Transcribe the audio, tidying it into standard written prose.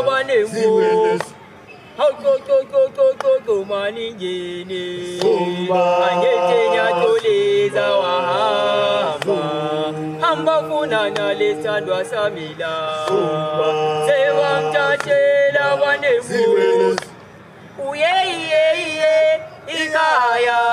wanemu. How go maningini. Anyetenya toleza wahamba. Hamba funana lesandwa samila. Sewa mtachela wanemu. Uye ikaya.